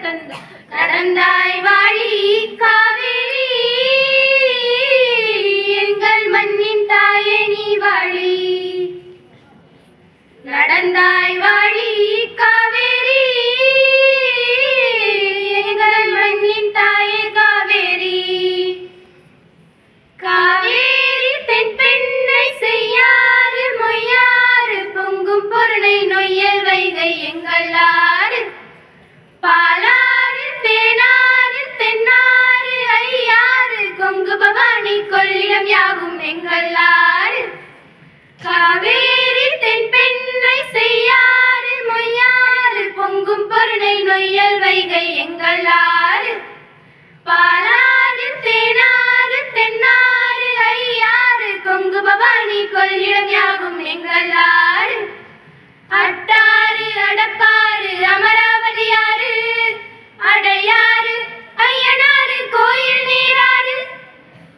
தந்த நடந்தாய் வாழி காவேரி எங்கள் மண்ணின் தாயே நீ வாழி நடந்தாய் வாழி காவேரி எங்கள் மண்ணின் தாயே காவேரி காவேரி தென்பெண்ணை செய்யாறு மொய்யாறு பொங்கும் பொருணை நொய்யல் வைகை எங்கள் ஆறு பாலாறு தேனாறு தென்னாறு ஐயாறு கொங்கு பவானி கொள்ளிடம் யாவும் எங்கள் ஆறு காவேரி தென்பெண்ணை செய்யாறு மொய்யாறு பொங்கும் பொருணை நொய்யல் வைகை எங்கள் ஆறு பாலாறு தேனாறு தென்னாறு ஐயாறு கொங்கு பவானி கொள்ளிடம் யாவும் எங்கள் ஆறு அட்டாறு அடப்பாறு அமராவதி ஆறு அடையாறு ஐயனாறு கோயில் நீராறு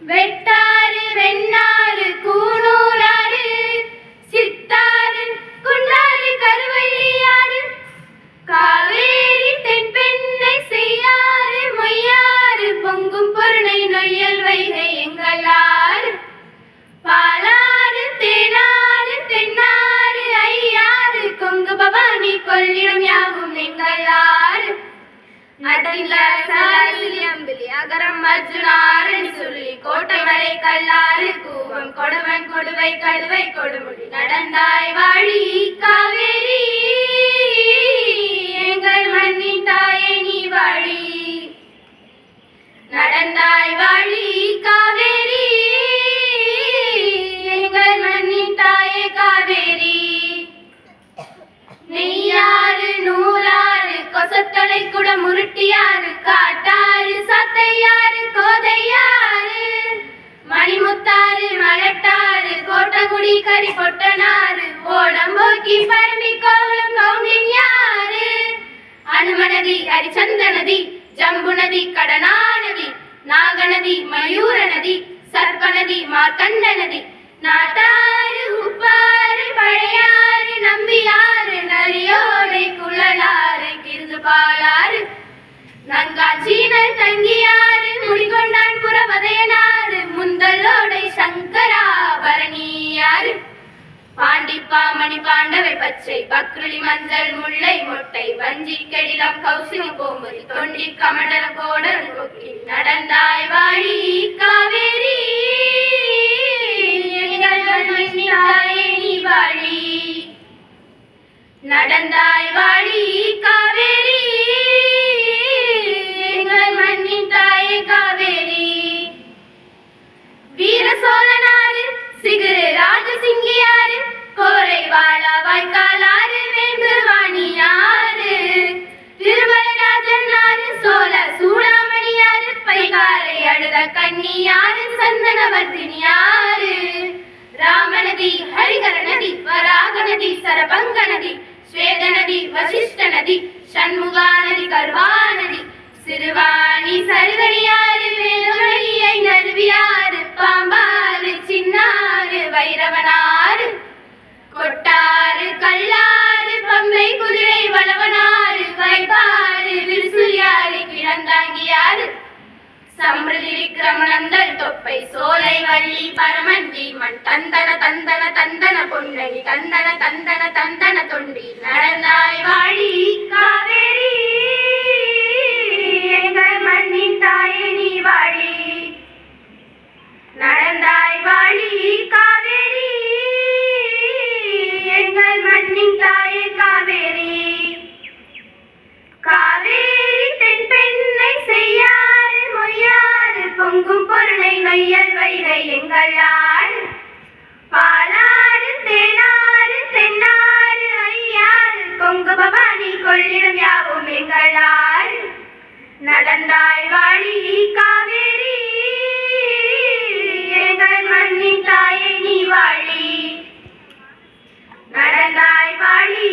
வெட்டாறு வெண்ணாறு கூனூராறு சித்தாறு குண்டாறு கருவள்ளியாறு காவேரி தென்பெண்ணை செய்யாறு மொய்யாறு பொங்கும் பொருணை நொய்யல் வைகை எங்கள் ஆறு பாலாறு தேனாறு தென்னாறு ஐயாறு கொங்கு பவானி கொள்ளிடம் யாவும் எங்கள் ஆறு அம்பிலி அகரம் அர்ஜுனாரணி சொல்லி கோட்டை மலை கல்லாறு கூவம் கொடுவன் கொடுவை கடுவை கொடுமுடி நடந்தாய் வாழி காவேரி எங்கள் மண்ணின் தாயே நீ வாழி நடந்தாய் வாழி காவேரி எங்கள் மண்ணின் தாயே காவேரி நெய்யாறு நூலாறு கொசத்தலை குட முருட்டியாறு காட்டாறு சாத்தையாறு கோதையாறு மணிமுத்தாறு மலட்டாறு கோட்டகுடி கரி பொட்டனாறு ஓடம்போக்கி பரம்பி கோவலம் கவுண்டின்யாறு அனுமநதி ஹரிச்சந்தநதி ஜம்புநதி கடனாநதி நாகநதி மயூரநதி சர்ப்பநதி மார்க்கண்டநதி நாட்டாறு உப்பாறு பழையாறு நம்பியாறு நரியோடை குழலாறு கிருதுபாலாறு நங்காச்சீனல் தங்கியாறு முடிகொண்டான் புறவதையனாறு முந்தலோடை சங்கராபரணியாறு பாண்டிப்பாமணி பாண்டவை பச்சை பக்ருளி மஞ்சள் முல்லை மொட்டை வஞ்சி கெடிலம் கௌசிக கோமதி தொண்டி கமண்டல கோடல் கொக்கி நடந்தாய் வாழி காவேரி எங்கள் மண்ணின் தாயே நீ வாழி நடந்தாய் வாழி காவேரி எங்கள் மண்ணின் தாயே காவேரி வீர சோழனாறு சிகிரு ராஜசிங்கியாறு கோரை வாழா வாய்க்காலாறு வேம்புவாணியாறு திருமலைராஜன் ஆறு சோழ சூடாமணியாறு பைகாரை அழுத கன்னியாறு சந்தனவர்த்தினியாறு ராமநதி ஹரிகர நதி வராக நதி சரபங்க நதி ஸ்வேத நதி வசிஷ்ட நதி சண்முகா நதி கர்வா நதி சிறுவாணி சருகணியாறு வேலுமணியை நருவியாறு பாம்பாறு சின்னாறு வைரவனாறு கொட்டாறு கல்லாறு பம்பை குதிரை வளவனாறு வைப்பாறு விருசுலியாறு கிழந்தாங்கியாறு சம்பிரதி விக்ரமநந்தல் தொப்பை சோலை வள்ளி பரமன் வீமன் தந்தன தந்தன தந்தன பொன்னடி தந்தன தந்தன தந்தன தொண்டி நடந்தாய் வாழி காவேரி எங்கள் மண்ணின் தாயே நீ வாழி நடந்தாய் வாழி காவேரி எங்கள் மண்ணின் தாயே காவேரி காவேரி தென்பெண்ணை செய்யாறு மொய்யாறு பொங்கும் பொருணை நொய்யல் வைகை எங்கள் ஆறு பாலாறு தேனாறு தென்னாறு ஐயாறு கொங்கு பவானி கொள்ளிடம் யாவும் எங்கள் ஆறு நடந்தாய் வாழி காவேரி எங்கள் மண்ணின் தாயே நீ வாழி நடந்தாய் வாழி